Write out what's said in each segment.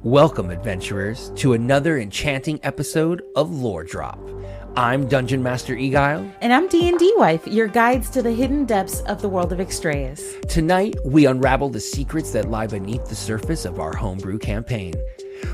Welcome, adventurers, to another enchanting episode of Lore Drop. I'm Dungeon Master Eguile. And I'm D&D Wife, your guides to the hidden depths of the world of Extrayus. Tonight, we unravel the secrets that lie beneath the surface of our homebrew campaign.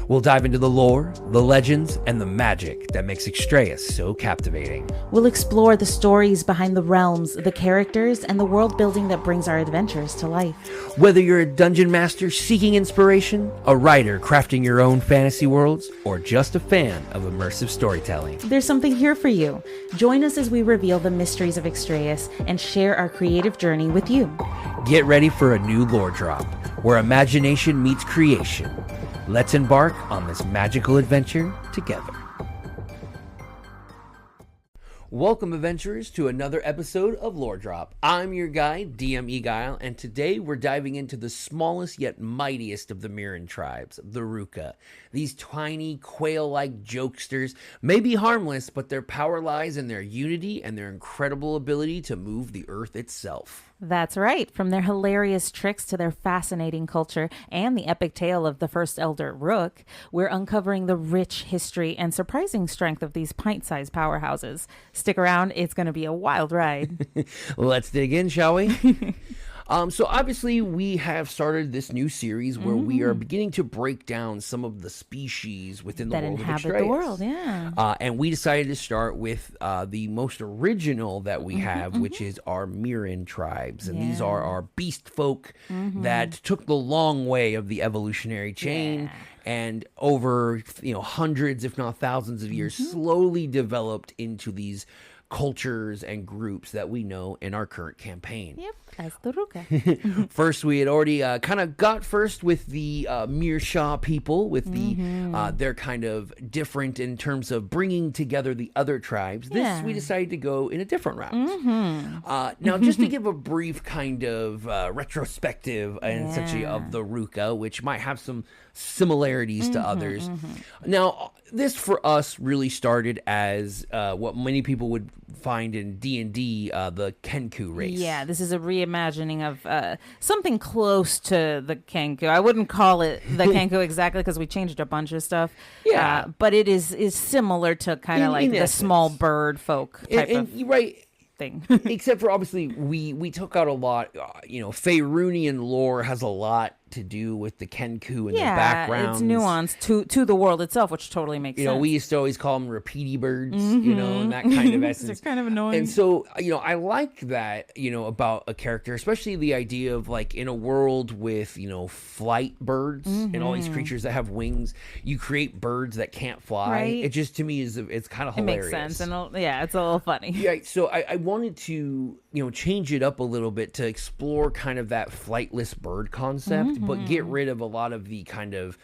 We'll dive into the lore, the legends, and the magic that makes Extrayus so captivating. We'll explore the stories behind the realms, the characters, and the world building that brings our adventures to life. Whether you're a dungeon master seeking inspiration, a writer crafting your own fantasy worlds, or just a fan of immersive storytelling, there's something here for you. Join us as we reveal the mysteries of Extrayus and share our creative journey with you. Get ready for a new Lore Drop, where imagination meets creation. Let's embark on this magical adventure together. Welcome, adventurers, to another episode of Lore Drop. I'm your guide, DM Eguile, and today we're diving into the smallest yet mightiest of the Meeren tribes, the Rooka. These tiny, quail-like jokesters may be harmless, but their power lies in their unity and their incredible ability to move the earth itself. That's right. From their hilarious tricks to their fascinating culture and the epic tale of the first Elder Rook, we're uncovering the rich history and surprising strength of these pint-sized powerhouses. Stick around, it's going to be a wild ride. Let's dig in, shall we? So obviously we have started this new series where we are beginning to break down some of the species within the world of Extrayus. That inhabit the world, yeah. And we decided to start with the most original that we have, which is our Meeren tribes. And these are our beast folk that took the long way of the evolutionary chain. And over, hundreds, if not thousands of years, slowly developed into these cultures and groups that we know in our current campaign. Yep, that's the Rooka. First, we had already kind of got first with the Meershaw people, with the they're kind of different in terms of bringing together the other tribes. This, we decided to go in a different route. Now, just to give a brief kind of retrospective, essentially, of the Rooka, which might have some similarities to others. Now, this for us really started as what many people would find in D&D, the Kenku race. Yeah, this is a reimagining of something close to the Kenku. I wouldn't call it the Kenku exactly because we changed a bunch of stuff. Yeah. But it is similar to kind of like the essence, small bird folk type of thing. Except for obviously we took out a lot, Faerunian lore has a lot to do with the Kenku and the backgrounds. It's nuanced to the world itself, which totally makes sense. We used to always call them repeaty birds, and that kind of essence. They're kind of annoying. And so, I like that, about a character, especially the idea of like in a world with, flight birds and all these creatures that have wings, you create birds that can't fly. Right. It just, to me, it's kind of hilarious. It makes sense. And it's a little funny. Yeah. So I wanted to, change it up a little bit to explore kind of that flightless bird concept, but get rid of a lot of the kind of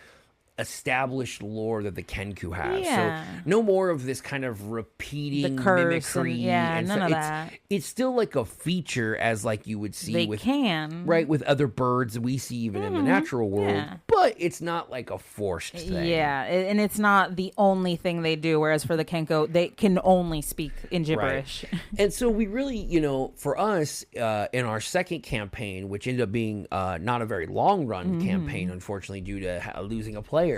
established lore that the Kenku have. So no more of this kind of repeating mimicry. And none of that. It's still like a feature as like you would see with other birds we see even in the natural world. But it's not like a forced thing. Yeah, and it's not the only thing they do, whereas for the Kenku, they can only speak in gibberish. Right. And so we really, for us, in our second campaign, which ended up being not a very long run campaign, unfortunately, due to losing a player,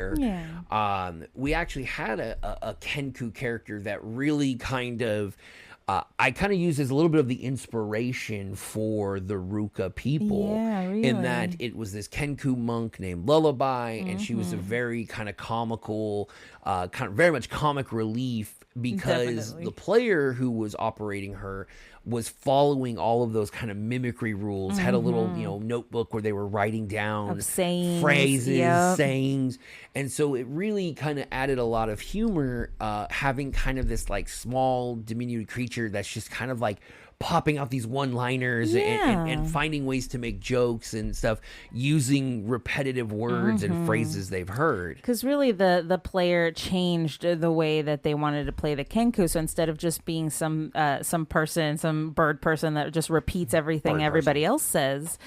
we actually had a Kenku character that really kind of I kind of used as a little bit of the inspiration for the Rooka people. Yeah, really. In that it was this Kenku monk named Lullaby, and she was a very kind of comical, very much comic relief, because the player who was operating her was following all of those kind of mimicry rules, had a little, notebook where they were writing down sayings, phrases, sayings. And so it really kind of added a lot of humor, having kind of this like small diminutive creature that's just kind of like popping out these one-liners and finding ways to make jokes and stuff using repetitive words and phrases they've heard. Because really the player changed the way that they wanted to play the Kenku. So instead of just being some person, some bird person that just repeats everything everybody else says,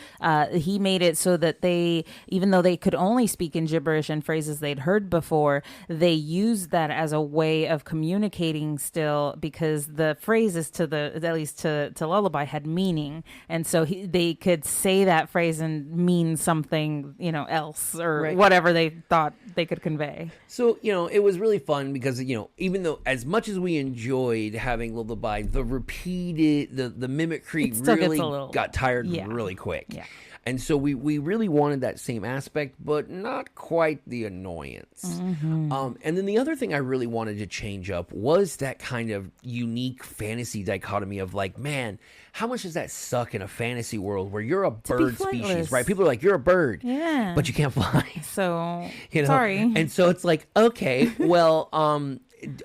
he made it so that they, even though they could only speak in gibberish and phrases they'd heard before, they used that as a way of communicating still, because the phrases at least to to Lullaby had meaning, and so they could say that phrase and mean something, else or whatever they thought they could convey. So, it was really fun because, even though as much as we enjoyed having Lullaby, the repeated, the mimicry really got tired really quick. Yeah. And so we really wanted that same aspect, but not quite the annoyance. Mm-hmm. And then the other thing I really wanted to change up was that kind of unique fantasy dichotomy of like, man, how much does that suck in a fantasy world where you're a bird species, right? People are like, you're a bird, but you can't fly. So, sorry. And so it's like, okay, well,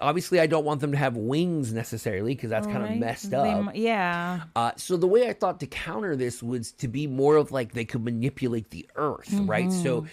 obviously I don't want them to have wings necessarily because that's kind of messed up. So the way I thought to counter this was to be more of like they could manipulate the earth, right? So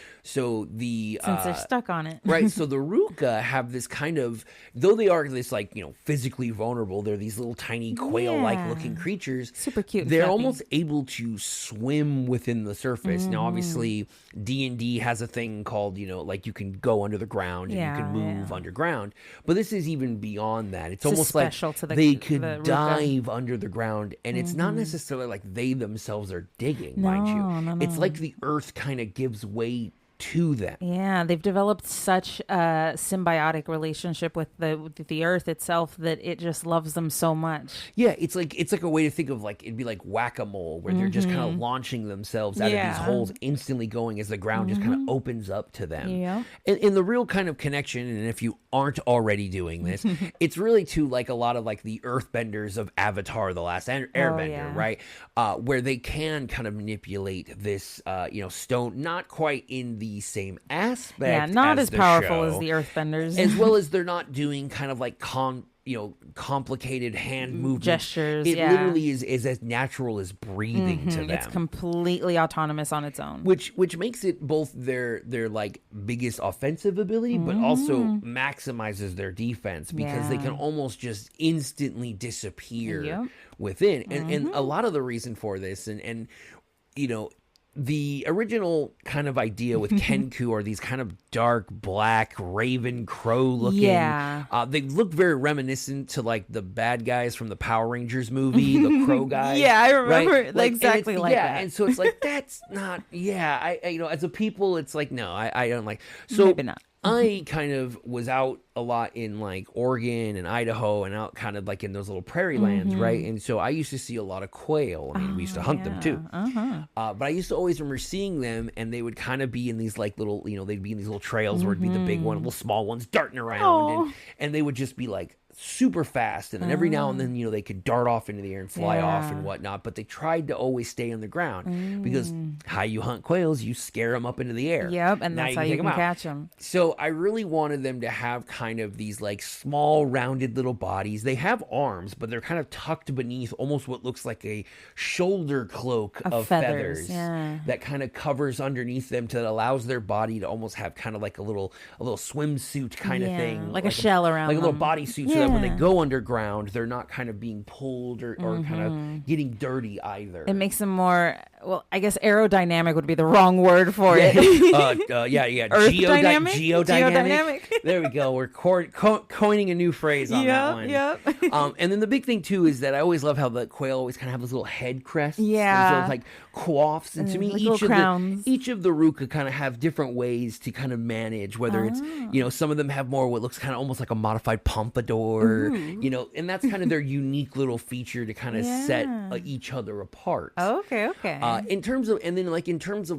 the since they're stuck on it, right? So the Rooka have this kind of, though they are this like physically vulnerable, they're these little tiny quail-like looking creatures, super cute. They're almost able to swim within the surface. Now, obviously, D&D has a thing called like you can go under the ground and you can move underground. But this is even beyond that. It's almost like they could dive under the ground, and it's not necessarily like they themselves are digging, mind you. No. It's like the earth kind of gives way to them. Yeah, they've developed such a symbiotic relationship with the earth itself that it just loves them so much. Yeah, it's like a way to think of like it'd be like whack-a-mole where they're just kind of launching themselves out of these holes, instantly going as the ground just kind of opens up to them. Yeah. And the real kind of connection, and if you aren't already doing this, it's really to like a lot of like the earthbenders of Avatar: The Last Airbender, right? Where they can kind of manipulate this stone, not quite in the same aspect, not as powerful show, as the earthbenders, as well as they're not doing kind of like complicated hand movements, gestures. It literally is as natural as breathing to them. It's completely autonomous on its own, which makes it both their like biggest offensive ability, but also maximizes their defense because they can almost just instantly disappear within. And a lot of the reason for this, and the original kind of idea with Kenku are these kind of dark black raven crow looking. They look very reminiscent to like the bad guys from the Power Rangers movie, the crow guys. I remember like, exactly like that. And so it's like that's not. I as a people, it's like no, I don't like. So maybe not. I kind of was out a lot in like Oregon and Idaho and out kind of like in those little prairie lands, right? And so I used to see a lot of quail. I mean, we used to hunt them too. But I used to always remember seeing them, and they would kind of be in these like little, they'd be in these little trails where it'd be the big one, little small ones darting around, and they would just be like super fast, and then every now and then they could dart off into the air and fly off and whatnot, but they tried to always stay on the ground because how you hunt quails, you scare them up into the air, and that's how you can catch them. So I really wanted them to have kind of these like small rounded little bodies. They have arms, but they're kind of tucked beneath almost what looks like a shoulder cloak of feathers that kind of covers underneath them to allows their body to almost have kind of like a little swimsuit kind of thing, like a shell around like them. a little bodysuit, so that when they go underground, they're not kind of being pulled or kind of getting dirty either. It makes them more, well, I guess aerodynamic would be the wrong word for it. Geodynamic. There we go. We're coining a new phrase on that one. And then the big thing too is that I always love how the quail always kind of have this little head crest. Those like coifs, and to me each of the Rooka kind of have different ways to kind of manage, whether it's some of them have more what looks kind of almost like a modified pompadour, and that's kind of their unique little feature to kind of set each other apart. Okay. In terms of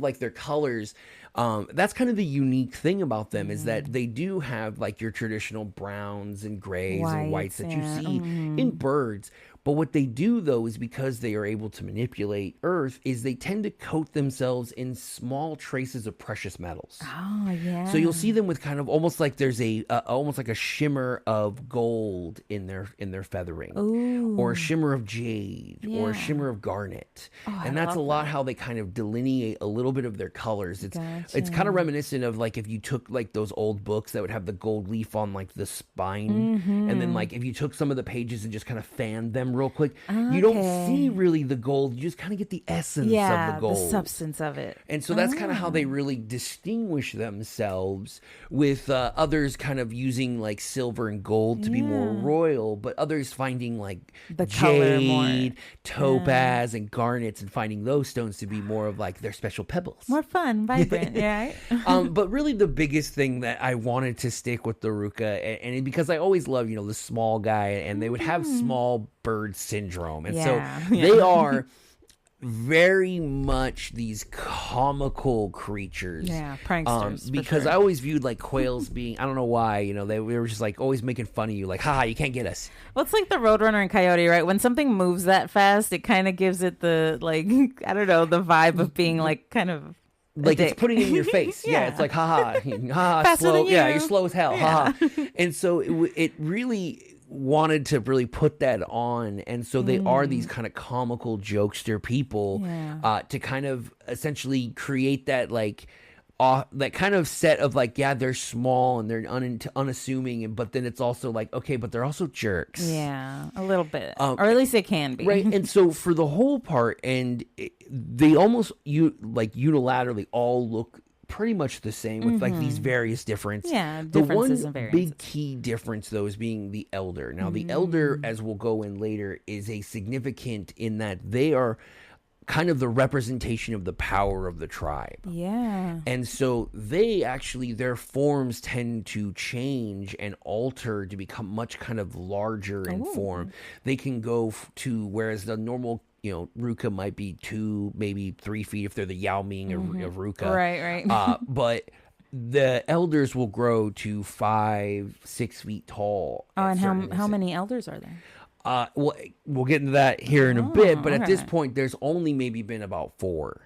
like their colors, that's kind of the unique thing about them is that they do have like your traditional browns and grays and whites that you see in birds. But what they do, though, is because they are able to manipulate Earth, is they tend to coat themselves in small traces of precious metals. Oh, yeah. So you'll see them with kind of almost like there's almost like a shimmer of gold in their feathering, or a shimmer of jade, or a shimmer of garnet, and that's a lot how they kind of delineate a little bit of their colors. It's kind of reminiscent of like if you took like those old books that would have the gold leaf on like the spine, and then like if you took some of the pages and just kind of fanned them real quick. You don't see really the gold. You just kind of get the essence of the gold. The substance of it. And so that's kind of how they really distinguish themselves, with others kind of using like silver and gold to be more royal, but others finding like the jade, topaz, and garnets, and finding those stones to be more of like their special pebbles. More fun, vibrant, right? But really the biggest thing that I wanted to stick with the Rooka, and because I always love, the small guy, and they would have small bird syndrome. And so they are very much these comical creatures. Yeah, pranksters. Because I always viewed like quails being, I don't know why, they were just like always making fun of you, like, haha, you can't get us. Well, it's like the Roadrunner and Coyote, right? When something moves that fast, it kind of gives it the, like, I don't know, the vibe of being like kind of like it's putting it in your face. It's like, haha, haha, slow. Yeah, you're slow as hell. Haha. And so it really wanted to really put that on, and so they are these kind of comical jokester people to kind of essentially create that like that kind of set of like, they're small and they're unassuming, but then it's also like, okay, but they're also jerks. Yeah, a little bit, or at least they can be. Right. And so for the whole part, and they almost unilaterally all look pretty much the same, with like these various differences. Yeah, differences and variances. The one big key difference, though, is being the Elder. Now, the Elder, as we'll go in later, is a significant in that they are kind of the representation of the power of the tribe. Yeah. And so they actually, their forms tend to change and alter to become much kind of larger in form. They can go to, whereas the normal Rooka might be 2, maybe 3 feet if they're the Yao Ming of Rooka. Right. But the elders will grow to 5, 6 feet tall. Oh, and how many elders are there? Well, we'll get into that here in a bit, but at this point, there's only maybe been about 4.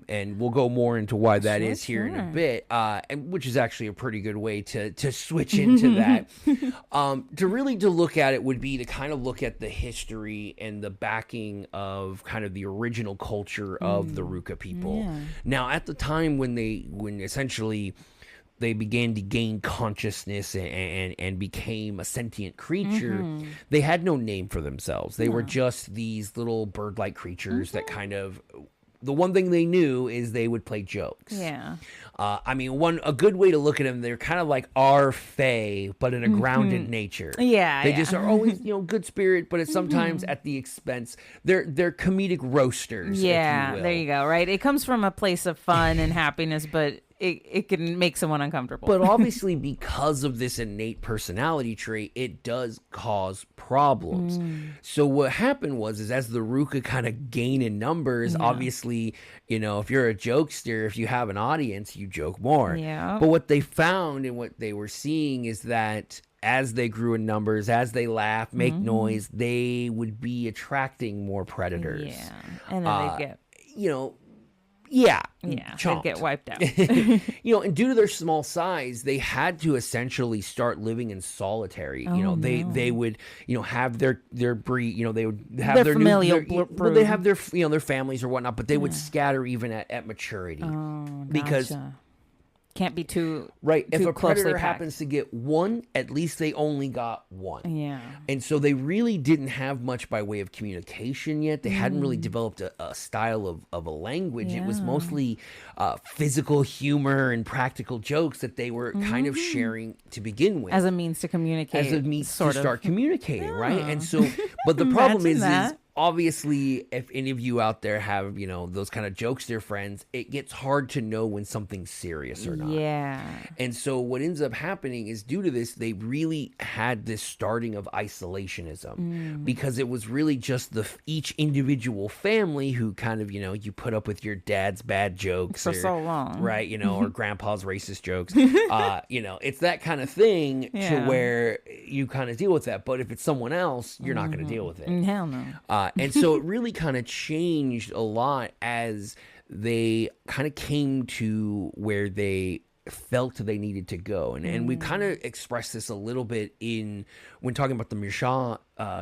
And we'll go more into why that is here in a bit, and which is actually a pretty good way to switch into that. To look at it would be to kind of look at the history and the backing of kind of the original culture of the Rooka people. Yeah. Now, at the time when essentially they began to gain consciousness and became a sentient creature, they had no name for themselves. They were just these little bird-like creatures that kind of... The one thing they knew is they would play jokes. Yeah. I mean, a good way to look at them, they're kind of like our fae, but in a grounded nature. Yeah. They just are always, good spirit, but it's sometimes at the expense. They're comedic roasters. Yeah, if you will. There you go. Right. It comes from a place of fun and happiness, but it can make someone uncomfortable. But obviously, because of this innate personality trait, it does cause problems. So what happened was as the Rooka kind of gain in numbers, obviously, if you're a jokester, if you have an audience, you joke more. Yeah. But what they found and what they were seeing is that as they grew in numbers, as they laugh, make noise, they would be attracting more predators. Yeah. And then they get... chomped. They'd get wiped out. And due to their small size, they had to essentially start living in solitary. They would, have their breed. They would have their familial brood. They have their their families or whatnot, but they would scatter even at maturity. Because can't be too if a predator packed. happens to get one, at least they only got one. Yeah. And so they really didn't have much by way of communication yet. They hadn't really developed a style of a language. It was mostly physical humor and practical jokes that they were kind of sharing to begin with. As a means to communicate. As a means to start communicating, right? And so, but the problem is obviously, if any of you out there have, those kind of jokester friends, it gets hard to know when something's serious or not. Yeah. And so what ends up happening is due to this, they really had this starting of isolationism because it was really just each individual family who kind of, you put up with your dad's bad jokes for so long. Right. Or grandpa's racist jokes. It's that kind of thing to where you kind of deal with that. But if it's someone else, you're not going to deal with it. Hell no. And so it really kind of changed a lot as they kind of came to where they felt they needed to go. And we kind of expressed this a little bit when talking about the Meeren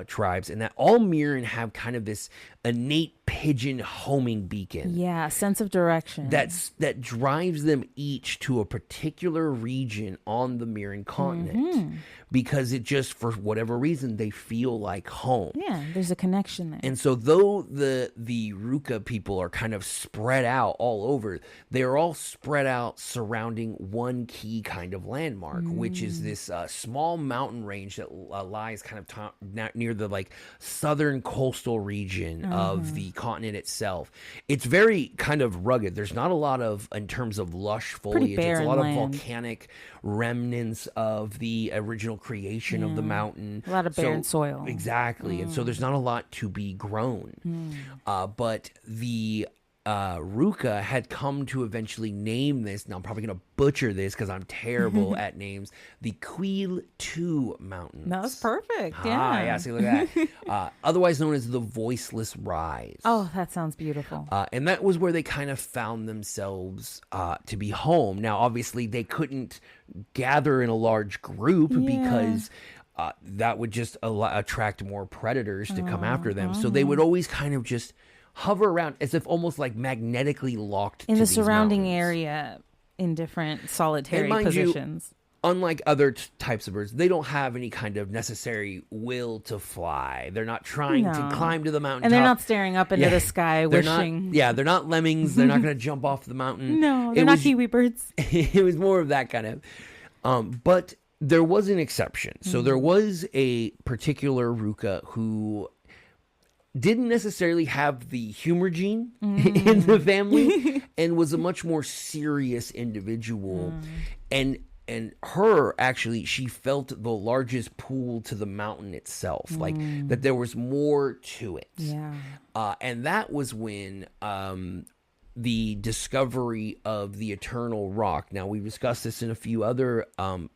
tribes, and that all Meeren have kind of this innate pigeon homing beacon. Yeah, sense of direction. That drives them each to a particular region on the Meeren continent, because it just, for whatever reason, they feel like home. Yeah, there's a connection there. And so though the Rooka people are kind of spread out all over, they're all spread out surrounding one key kind of landmark, which is this small mountain range that lies kind of near the like southern coastal region of the continent itself. It's very kind of rugged. There's not a lot of, in terms of lush foliage, it's a lot of volcanic remnants of the original creation of the mountain. A lot of barren soil. Exactly. And so there's not a lot to be grown. But the Rooka had come to eventually name this. Now I'm probably going to butcher this because I'm terrible at names. The Quail-Like Mountains. That was perfect. Yeah. See, look at that. Otherwise known as the Voiceless Rise. Oh, that sounds beautiful. And that was where they kind of found themselves to be home. Now, obviously, they couldn't gather in a large group because that would just attract more predators to come after them. So they would always kind of just hover around as if almost like magnetically locked in to the these surrounding mountains. Area in different solitary And positions. Unlike other types of birds, they don't have any kind of necessary will to fly. They're not trying to climb to the mountain. And they're not staring up into the sky wishing. They're not lemmings. They're not going to jump off the mountain. No, they're not kiwi birds. It was more of that kind of. But there was an exception. So there was a particular Rooka who didn't necessarily have the humor gene in the family and was a much more serious individual. And her, actually, she felt the largest pull to the mountain itself, like that there was more to it. Yeah. And that was when the discovery of the Eternal Rock. Now, we've discussed this in a few other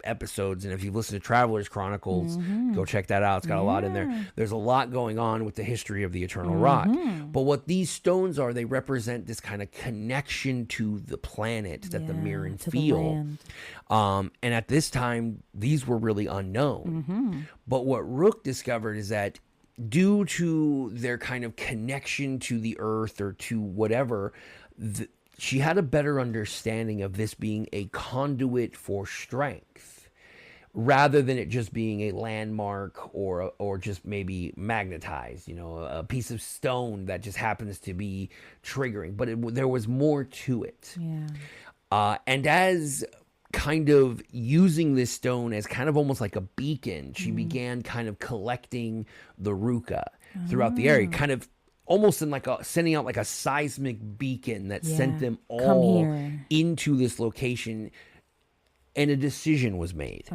episodes, and if you've listened to Traveler's Chronicles, go check that out. It's got a lot in there. There's a lot going on with the history of the Eternal Rock. But what these stones are, they represent this kind of connection to the planet that the Meeren feel. And at this time, these were really unknown. But what Rook discovered is that due to their kind of connection to the earth or to whatever, she had a better understanding of this being a conduit for strength rather than it just being a landmark or just maybe magnetized, a piece of stone that just happens to be triggering. But there was more to it. Yeah. And as kind of using this stone as kind of almost like a beacon, she began kind of collecting the Rooka throughout the area, kind of almost in like sending out like a seismic beacon that sent them all into this location, and a decision was made.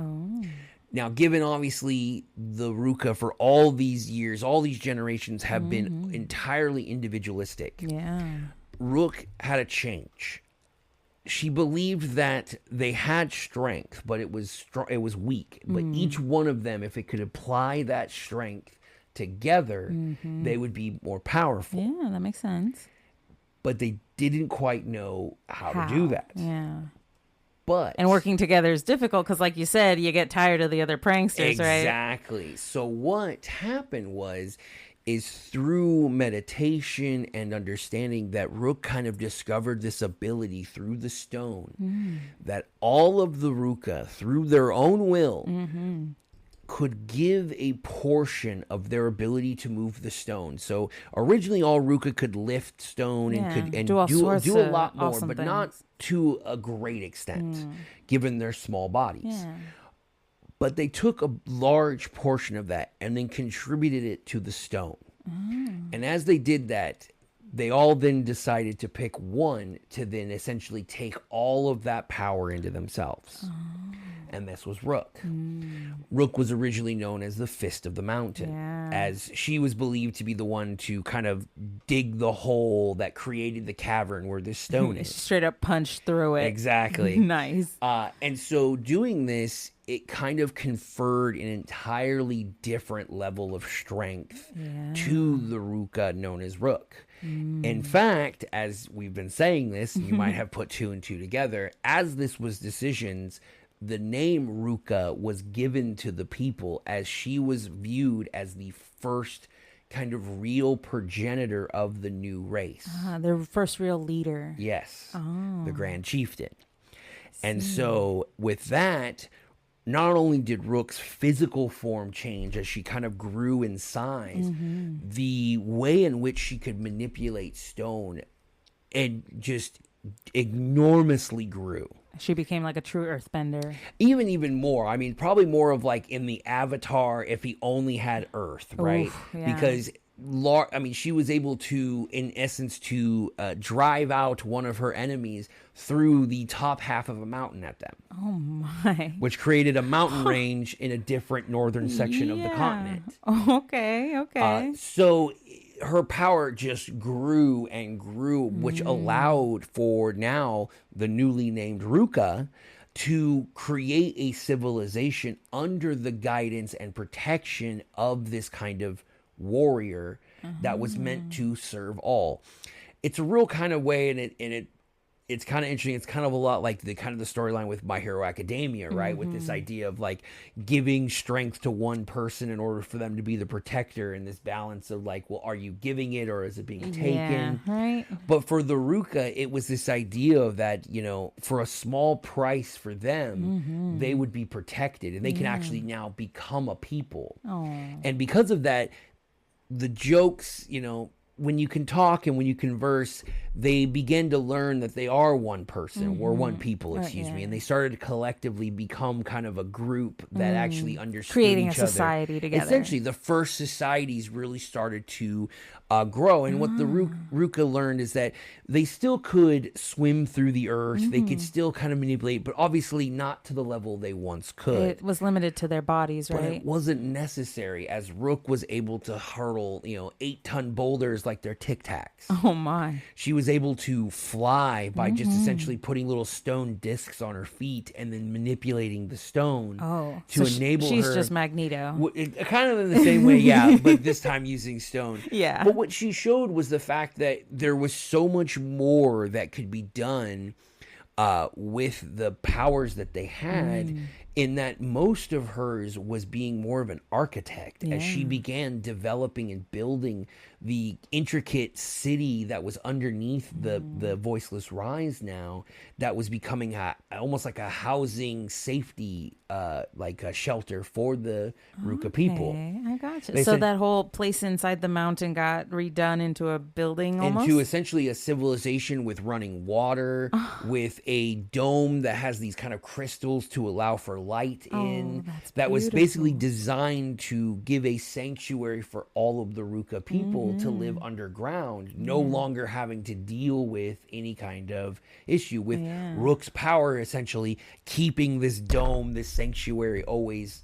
Now, given obviously the Rooka for all these years, all these generations have been entirely individualistic. Rook had a change. She believed that they had strength, but it was weak. But each one of them, if it could apply that strength together, they would be more powerful. Yeah, that makes sense. But they didn't quite know how to do that. Yeah. And working together is difficult because, like you said, you get tired of the other pranksters, right? Exactly. So what happened is through meditation and understanding that Rook kind of discovered this ability through the stone that all of the Rooka, through their own will, could give a portion of their ability to move the stone. So originally all Rooka could lift stone and do a lot more, but not to a great extent, given their small bodies. Yeah. But they took a large portion of that and then contributed it to the stone. And as they did that, they all then decided to pick one to then essentially take all of that power into themselves. And this was Rook. Rook was originally known as the Fist of the Mountain, as she was believed to be the one to kind of dig the hole that created the cavern where this stone is. Straight up punch through it. Exactly. Nice. And so doing this, it kind of conferred an entirely different level of strength to the Rooka known as Rook. In fact, as we've been saying this, you might have put two and two together, as this was decisions, the name Rooka was given to the people as she was viewed as the first kind of real progenitor of the new race. Their first real leader. Yes. The Grand Chieftain. And so with that, not only did Rook's physical form change as she kind of grew in size, the way in which she could manipulate stone, it just enormously grew. She became like a true earthbender. Even more. I mean, probably more of like in the Avatar if he only had Earth, right? Oof, yeah. Because she was able to, in essence, to drive out one of her enemies through the top half of a mountain at them. Oh my! Which created a mountain range in a different northern section of the continent. Okay. So her power just grew and grew, which allowed for now the newly named Rooka to create a civilization under the guidance and protection of this kind of warrior that was meant to serve all. It's a real kind of way, and it's kind of interesting. It's kind of a lot like the storyline with My Hero Academia, right? With this idea of like giving strength to one person in order for them to be the protector, and this balance of like, well, are you giving it or is it being taken? Yeah, right. But for the Rooka, it was this idea of that, for a small price for them, they would be protected, and they can actually now become a people. And because of that, the jokes, when you can talk and when you converse, they begin to learn that they are one person or one people, excuse me, and they started to collectively become kind of a group that actually understood creating each a society together. Essentially, the first societies really started to grow, and what the Rooka learned is that they still could swim through the earth, they could still kind of manipulate, but obviously not to the level they once could. It was limited to their bodies, right? But it wasn't necessary, as Rook was able to hurl, 8-ton boulders like they're Tic Tacs. Oh my! She was able to fly by just essentially putting little stone discs on her feet and then manipulating the stone to enable she's her. She's just Magneto. Kind of in the same way, yeah, but this time using stone. Yeah. But what she showed was the fact that there was so much more that could be done with the powers that they had, in that most of hers was being more of an architect as she began developing and building the intricate city that was underneath the Voiceless Rise now, that was becoming almost like a housing safety like a shelter for the Rooka people. I gotcha. So that whole place inside the mountain got redone into a building almost? Into essentially a civilization with running water, with a dome that has these kind of crystals to allow for light in. That was basically designed to give a sanctuary for all of the Rooka people to live underground, no longer having to deal with any kind of issue with Rook's power, essentially keeping this dome, this sanctuary always,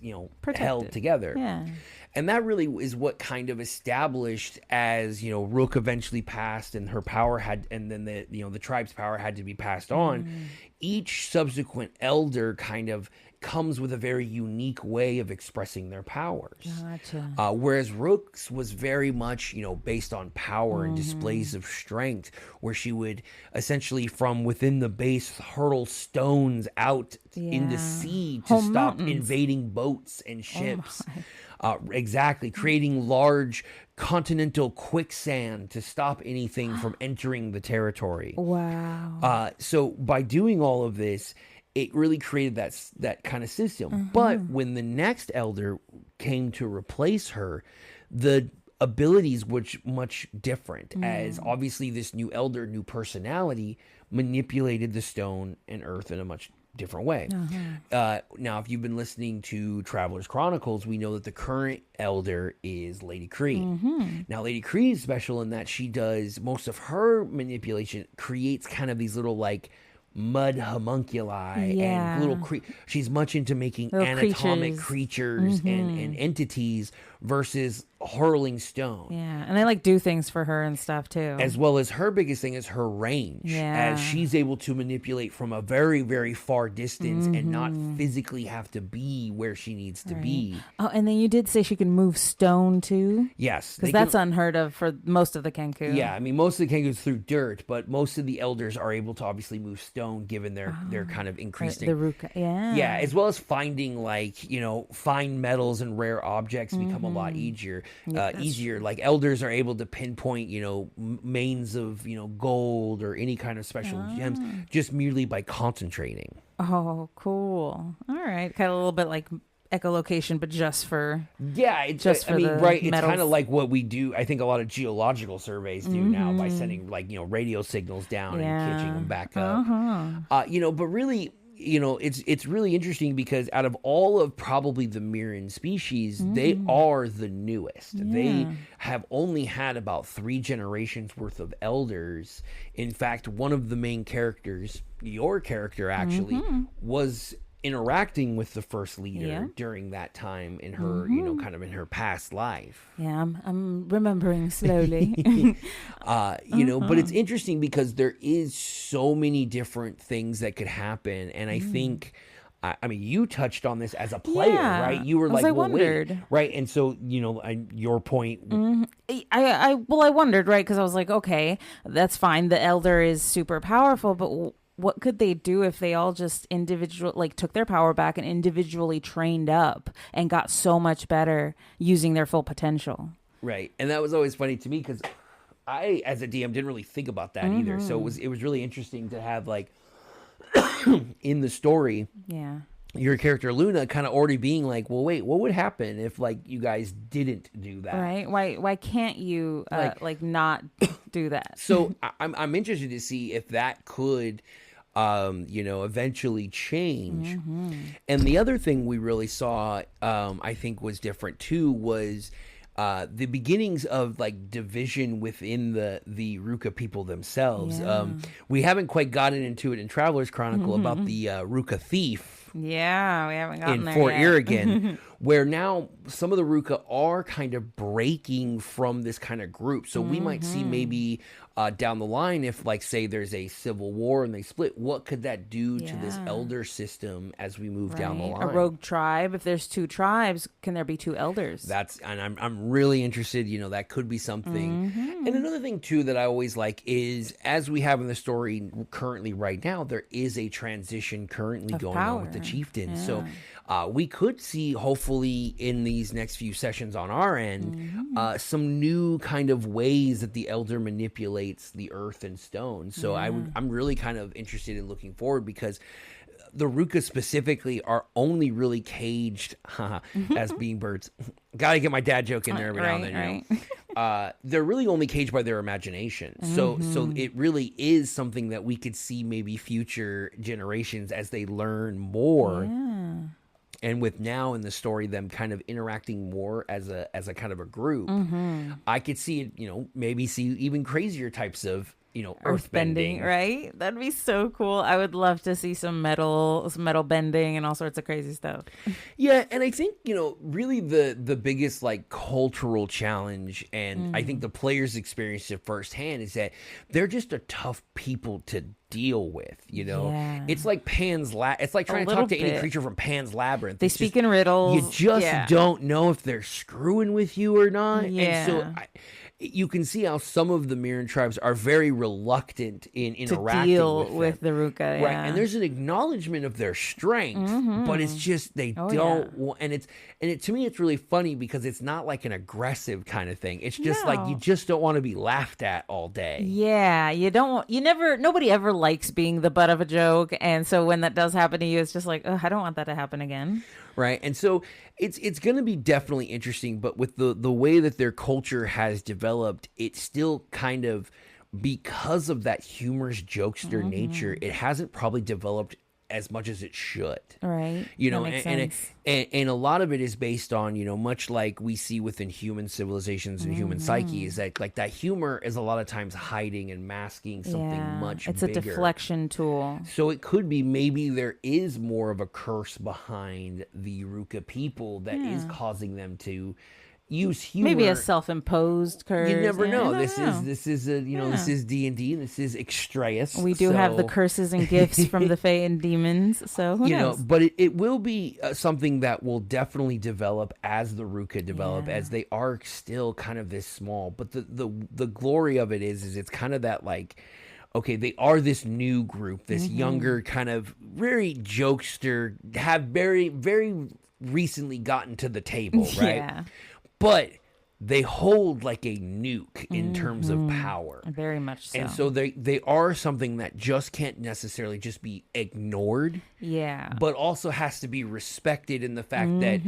held together. Yeah. And that really is what kind of established, as, Rook eventually passed and her power and then the tribe's power had to be passed on. Each subsequent elder kind of comes with a very unique way of expressing their powers. Gotcha. Whereas Rook's was very much, based on power and displays of strength, where she would essentially from within the base hurl stones out in the sea to stop invading boats and ships. Exactly. Creating large continental quicksand to stop anything from entering the territory. Wow. So by doing all of this, it really created that kind of system. But when the next elder came to replace her, the abilities were much different, as obviously this new elder, new personality, manipulated the stone and earth in a much different way. Now, if you've been listening to Traveler's Chronicles, we know that the current elder is Lady Kree. Now, Lady Kree is special in that she does most of her manipulation, creates kind of these little like mud homunculi and little she's much into making little anatomic creatures and entities versus hurling stone. Yeah, and they like do things for her and stuff too. As well as her biggest thing is her range, as she's able to manipulate from a very, very far distance and not physically have to be where she needs to be. Oh, and then you did say she can move stone too? Yes. Because that's unheard of for most of the Kenku. Yeah, I mean, most of the Kenku is through dirt, but most of the elders are able to obviously move stone. stone, given their kind of increasing the Rooka, yeah, as well as finding like fine metals and rare objects become a lot easier. Like elders are able to pinpoint mains of gold or any kind of special gems just merely by concentrating. Oh, cool! All right, kind of a little bit like echolocation, but just for it's kind of like what we do. I think a lot of geological surveys do now by sending like radio signals down and catching them back up. But really, it's really interesting because out of all of probably the Meeren species, they are the newest. They have only had about 3 generations worth of elders. In fact, one of the main characters, your character actually, was interacting with the first leader during that time in her, kind of in her past life. Yeah, I'm remembering slowly. But it's interesting because there is so many different things that could happen. And I think, I mean, you touched on this as a player, right? You were like, wondered. Right? And so, your point. I wondered, right? Because I was like, okay, that's fine. The elder is super powerful, but what could they do if they all just took their power back and individually trained up and got so much better using their full potential? Right. And that was always funny to me because I, as a DM, didn't really think about that either. So it was really interesting to have like in the story, your character Luna kind of already being like, well, wait, what would happen if like you guys didn't do that? Right. Why can't you not do that? So I'm interested to see if that could eventually change. And the other thing we really saw, I think was different too, was the beginnings of like division within the Rooka people themselves. We haven't quite gotten into it in Traveler's Chronicle about the Rooka thief. Yeah, we haven't gotten there Fort yet. Irrigan, where now some of the Rooka are kind of breaking from this kind of group. So we might see maybe down the line, if like say there's a civil war and they split, what could that do to this elder system as we move down the line? A rogue tribe. If there's 2 tribes, can there be 2 elders? And I'm really interested. That could be something. And another thing too that I always like is, as we have in the story currently right now, there is a transition currently going on with the chieftain. So we could see, hopefully in these next few sessions on our end, some new kind of ways that the elder manipulates the earth and stone. So I'm really kind of interested in looking forward, because the Rooka specifically are only really caged as being birds. Gotta get my dad joke in there every now and then. They're really only caged by their imagination. So it really is something that we could see maybe future generations as they learn more. And with now in the story them kind of interacting more as a kind of a group, I could see it, maybe see even crazier types of earth bending, right? That'd be so cool. I would love to see some metal bending and all sorts of crazy stuff. Yeah, and I think really the biggest like cultural challenge, and I think the players experienced it firsthand, is that they're just a tough people to deal with. It's like it's like trying to talk to any creature from Pan's Labyrinth. They speak in riddles. You just don't know if they're screwing with you or not. And so you can see how some of the Meeren tribes are very reluctant in interacting to deal with the Rooka, right? And there's an acknowledgement of their strength, but it's just they don't. And to me, it's really funny because it's not like an aggressive kind of thing. It's just like you just don't want to be laughed at all day. Yeah, nobody ever likes being the butt of a joke, and so when that does happen to you, it's just like, I don't want that to happen again. Right. And so it's going to be definitely interesting, but with the way that their culture has developed, it's still kind of, because of that humorous jokester nature, it hasn't probably developed as much as it should. Right. And a lot of it is based on, much like we see within human civilizations and human psyche, is that like that humor is a lot of times hiding and masking something much bigger. It's a deflection tool. So it could be maybe there is more of a curse behind the Rooka people that is causing them to use humor. Maybe a self-imposed curse. You never know. This is this is D&D. This is Extrayus. We do have the curses and gifts from the Fae and demons. So who knows? But it will be something that will definitely develop as the Rooka develop, as they are still kind of this small. But the glory of it is it's kind of that like okay, they are this new group, this younger kind of very jokester, have very, very recently gotten to the table, right? Yeah. But they hold like a nuke in terms of power. Very much so. And so they are something that just can't necessarily just be ignored. Yeah. But also has to be respected in the fact that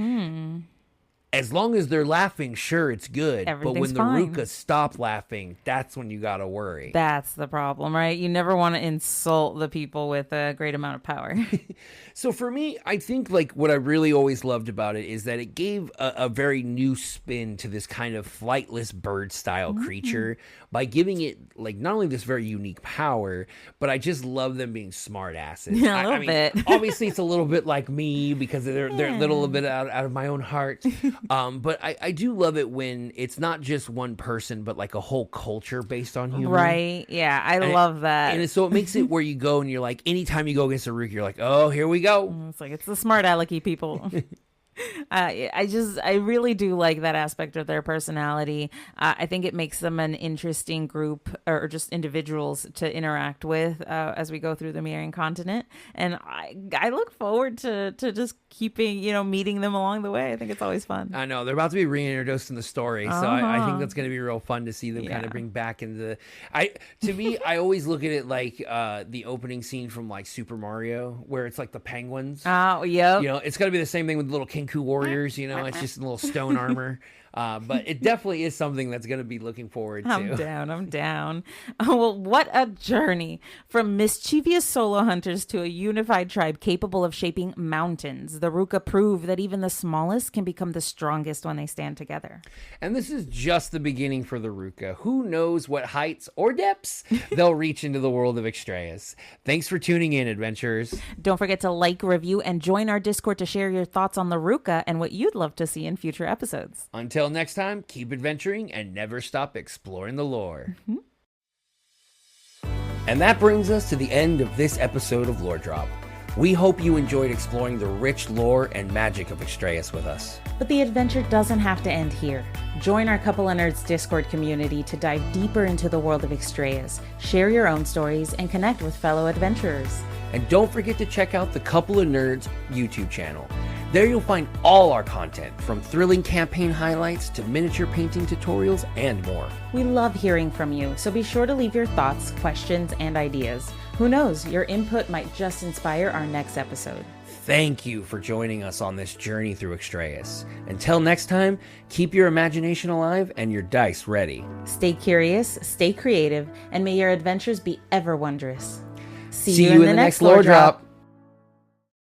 as long as they're laughing, sure, it's good. But when the Rookas stop laughing, that's when you got to worry. That's the problem, right? You never want to insult the people with a great amount of power. So for me, I think like what I really always loved about it is that it gave a very new spin to this kind of flightless bird style creature by giving it like not only this very unique power, but I just love them being smart asses. Yeah, a little bit. Obviously it's a little bit like me because they're a little bit out of my own heart. But I do love it when it's not just one person, but like a whole culture based on humor. Right. Yeah. I love that. And so it makes it where you go and you're like, anytime you go against a Rook, you're like, oh, here we go. It's like, it's the smart alecky people. I really do like that aspect of their personality. I think it makes them an interesting group or just individuals to interact with as we go through the Meeren continent. And I look forward to just keeping, meeting them along the way. I think it's always fun. I know they're about to be reintroduced in the story. So I think that's going to be real fun to see them kind of bring back into to me, I always look at it like the opening scene from like Super Mario where it's like the penguins. Oh, yeah. It's going to be the same thing with the little Kenku warriors, it's just a little stone armor. But it definitely is something that's going to be looking forward to. I'm down. Oh, well, what a journey. From mischievous solo hunters to a unified tribe capable of shaping mountains. The Rooka prove that even the smallest can become the strongest when they stand together. And this is just the beginning for the Rooka. Who knows what heights or depths they'll reach into the world of Extrayus. Thanks for tuning in, adventurers. Don't forget to like, review, and join our Discord to share your thoughts on the Rooka and what you'd love to see in future episodes. Until next time, keep adventuring and never stop exploring the lore. And that brings us to the end of this episode of Lore Drop. We hope you enjoyed exploring the rich lore and magic of Extrayus with us. But the adventure doesn't have to end here. Join our Couple of Nerds Discord community to dive deeper into the world of Extrayus, share your own stories, and connect with fellow adventurers. And don't forget to check out the Couple of Nerds YouTube channel. There you'll find all our content, from thrilling campaign highlights to miniature painting tutorials and more. We love hearing from you, so be sure to leave your thoughts, questions, and ideas. Who knows, your input might just inspire our next episode. Thank you for joining us on this journey through Extrayus. Until next time, keep your imagination alive and your dice ready. Stay curious, stay creative, and may your adventures be ever wondrous. See you in the next Lore Drop.